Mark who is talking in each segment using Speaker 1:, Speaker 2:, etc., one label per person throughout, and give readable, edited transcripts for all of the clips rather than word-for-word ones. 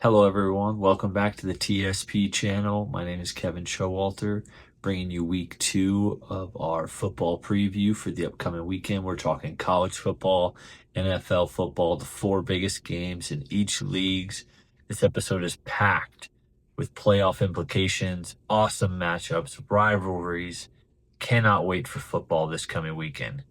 Speaker 1: Hello, everyone. Welcome back to the TSP channel. My name is Kevin Showalter, bringing you week 2 of our football preview for the upcoming weekend. We're talking college football, NFL football, the 4 biggest games in each leagues. This episode is packed with playoff implications, awesome matchups, rivalries. Cannot wait for football this coming weekend.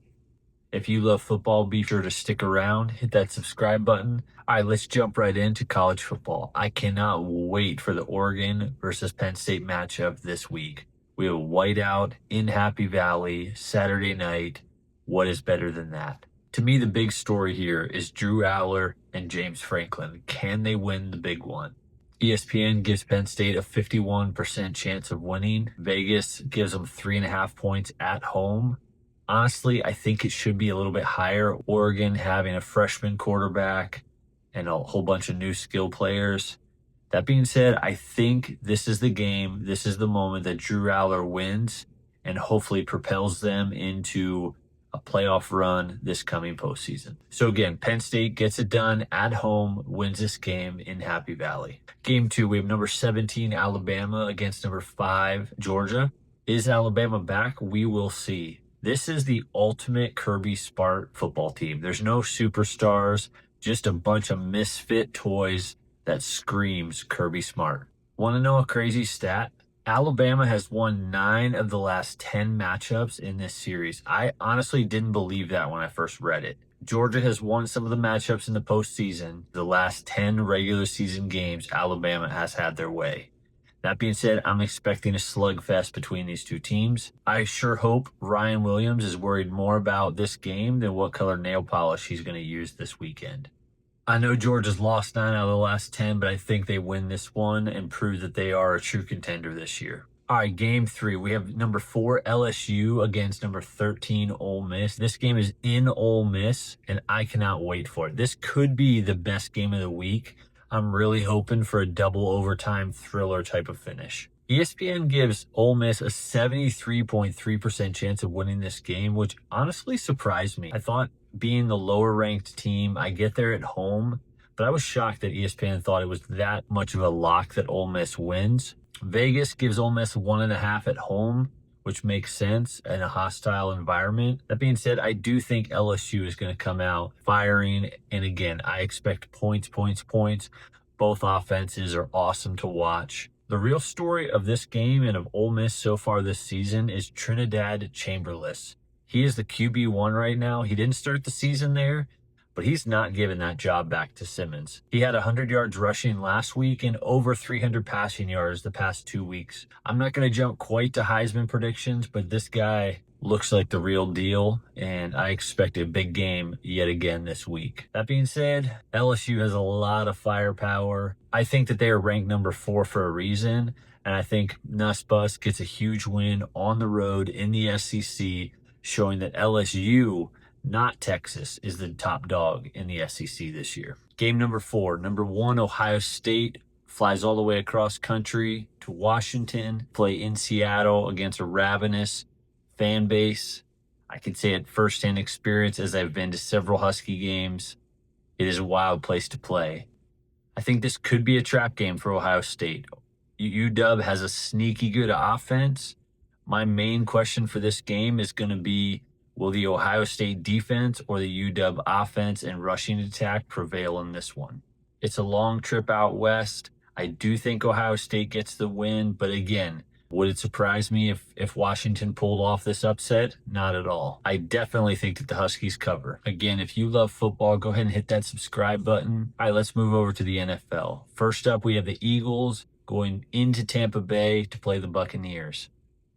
Speaker 1: If you love football, be sure to stick around, hit that subscribe button. All right, let's jump right into college football. I cannot wait for the Oregon versus Penn State matchup this week. We have whiteout in Happy Valley, Saturday night. What is better than that? To me, the big story here is Drew Aller and James Franklin. Can they win the big one? ESPN gives Penn State a 51% chance of winning. Vegas gives them 3.5 points at home. Honestly, I think it should be a little bit higher. Oregon having a freshman quarterback and a whole bunch of new skill players. That being said, I think this is the game, this is the moment that Drew Aller wins and hopefully propels them into a playoff run this coming postseason. So again, Penn State gets it done at home, wins this game in Happy Valley. Game 2, we have number 17 Alabama against number 5 Georgia. Is Alabama back? We will see. This is the ultimate Kirby Smart football team. There's no superstars, just a bunch of misfit toys that screams Kirby Smart. Want to know a crazy stat? Alabama has won 9 of the last 10 matchups in this series. I honestly didn't believe that when I first read it. Georgia has won some of the matchups in the postseason. The last 10 regular season games, Alabama has had their way. That being said, I'm expecting a slugfest between these two teams. I sure hope Ryan Williams is worried more about this game than what color nail polish he's going to use this weekend. I know Georgia's lost 9 out of the last 10, but I think they win this one and prove that they are a true contender this year. All right, game 3. We have number 4 LSU against number 13 Ole Miss. This game is in Ole Miss, and I cannot wait for it. This could be the best game of the week. I'm really hoping for a double overtime thriller type of finish. ESPN gives Ole Miss a 73.3% chance of winning this game, which honestly surprised me. I thought being the lower ranked team, I get there at home, but I was shocked that ESPN thought it was that much of a lock that Ole Miss wins. Vegas gives Ole Miss 1.5 at home, which makes sense in a hostile environment. That being said, I do think LSU is going to come out firing. And again, I expect points. Both offenses are awesome to watch. The real story of this game and of Ole Miss so far this season is Trinidad Chamberlain. He is the QB1 right now. He didn't start the season there, but he's not giving that job back to Simmons. He had 100 yards rushing last week and over 300 passing yards the past 2 weeks. I'm not going to jump quite to Heisman predictions, but this guy looks like the real deal, and I expect a big game yet again this week. That being said, LSU has a lot of firepower. I think that they are ranked number 4 for a reason, and I think Nuss Bus gets a huge win on the road in the SEC, showing that LSU, not Texas, is the top dog in the SEC this year. Game number 4, number 1 Ohio State flies all the way across country to Washington, play in Seattle against a ravenous fan base. I can say it firsthand experience as I've been to several Husky games. It is a wild place to play. I think this could be a trap game for Ohio State. UW has a sneaky good offense. My main question for this game is going to be, will the Ohio State defense or the UW offense and rushing attack prevail in this one? It's a long trip out west. I do think Ohio State gets the win, but again, would it surprise me if Washington pulled off this upset? Not at all. I definitely think that the Huskies cover. Again, if you love football, go ahead and hit that subscribe button. All right, let's move over to the NFL. First up, we have the Eagles going into Tampa Bay to play the Buccaneers.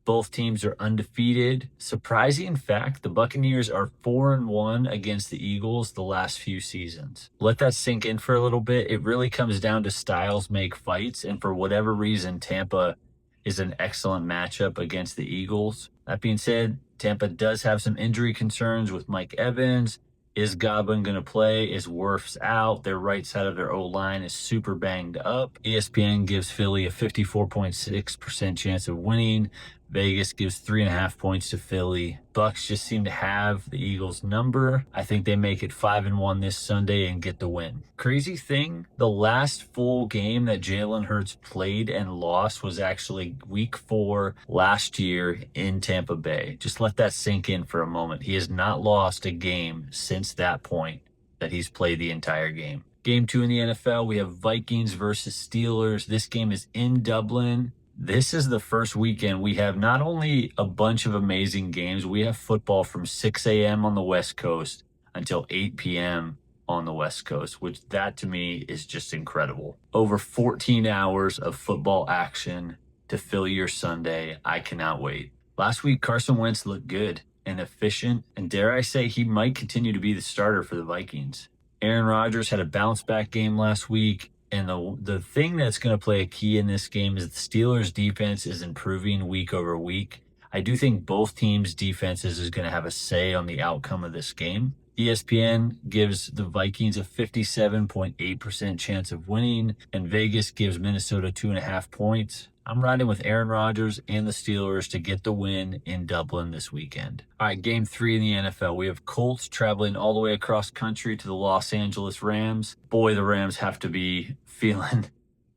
Speaker 1: Both teams are undefeated. Surprising fact, the Buccaneers are 4-1 against the Eagles the last few seasons. Let that sink in for a little bit. It really comes down to styles make fights, and for whatever reason, Tampa is an excellent matchup against the Eagles. That being said, Tampa does have some injury concerns with Mike Evans. Is Godwin going to play? Is Wirfs out? Their right side of their O-line is super banged up. ESPN gives Philly a 54.6% chance of winning. Vegas gives 3.5 points to Philly. Bucks just seem to have the Eagles' number. I think they make it 5-1 this Sunday and get the win. Crazy thing, the last full game that Jalen Hurts played and lost was actually week 4 last year in Tampa Bay. Just let that sink in for a moment. He has not lost a game since that point that he's played the entire game. Game 2 in the NFL, we have Vikings versus Steelers. This game is in Dublin. This is the first weekend we have not only a bunch of amazing games, we have football from 6 a.m. on the West Coast until 8 p.m. on the West Coast, which that to me is just incredible. Over 14 hours of football action to fill your Sunday. I cannot wait. Last week, Carson Wentz looked good and efficient, and dare I say he might continue to be the starter for the Vikings. Aaron Rodgers had a bounce-back game last week. And the thing that's going to play a key in this game is the Steelers' defense is improving week over week. I do think both teams' defenses is going to have a say on the outcome of this game. ESPN gives the Vikings a 57.8% chance of winning, and Vegas gives Minnesota 2.5 points. I'm riding with Aaron Rodgers and the Steelers to get the win in Dublin this weekend. All right, game 3 in the NFL. We have Colts traveling all the way across country to the Los Angeles Rams. Boy, the Rams have to be feeling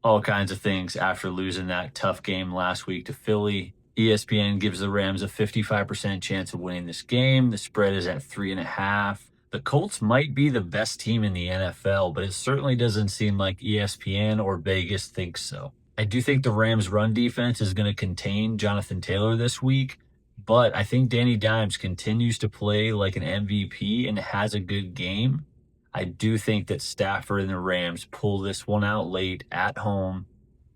Speaker 1: all kinds of things after losing that tough game last week to Philly. ESPN gives the Rams a 55% chance of winning this game. The spread is at 3.5. The Colts might be the best team in the NFL, but it certainly doesn't seem like ESPN or Vegas thinks so. I do think the Rams' run defense is going to contain Jonathan Taylor this week, but I think Danny Dimes continues to play like an MVP and has a good game. I do think that Stafford and the Rams pull this one out late at home,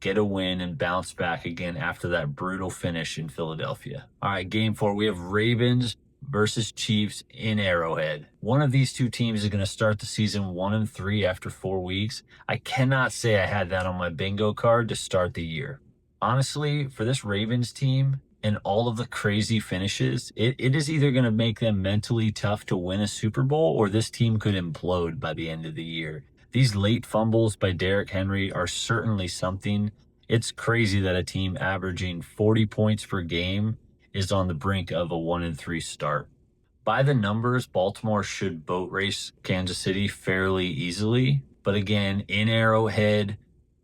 Speaker 1: get a win, and bounce back again after that brutal finish in Philadelphia. All right, game 4, we have Ravens versus Chiefs in Arrowhead. One of these two teams is going to start the season 1-3 after 4 weeks. I cannot say I had that on my bingo card to start the year. Honestly, for this Ravens team and all of the crazy finishes, it is either going to make them mentally tough to win a Super Bowl or this team could implode by the end of the year. These late fumbles by Derrick Henry are certainly something. It's crazy that a team averaging 40 points per game is on the brink of a 1-3 start. By the numbers, Baltimore should boat race Kansas City fairly easily. But again, in Arrowhead,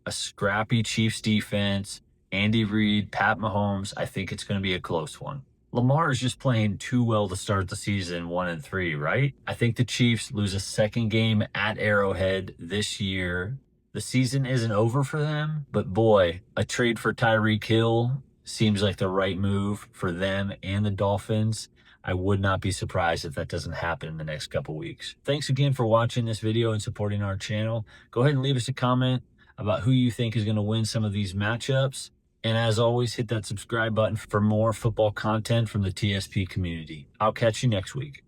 Speaker 1: a scrappy Chiefs defense, Andy Reid, Pat Mahomes, I think it's going to be a close one. Lamar is just playing too well to start the season 1-3, right? I think the Chiefs lose a second game at Arrowhead this year. The season isn't over for them, but boy, a trade for Tyreek Hill seems like the right move for them and the Dolphins. I would not be surprised if that doesn't happen in the next couple weeks. Thanks again for watching this video and supporting our channel. Go ahead and leave us a comment about who you think is going to win some of these matchups. And as always, hit that subscribe button for more football content from the TSP community. I'll catch you next week.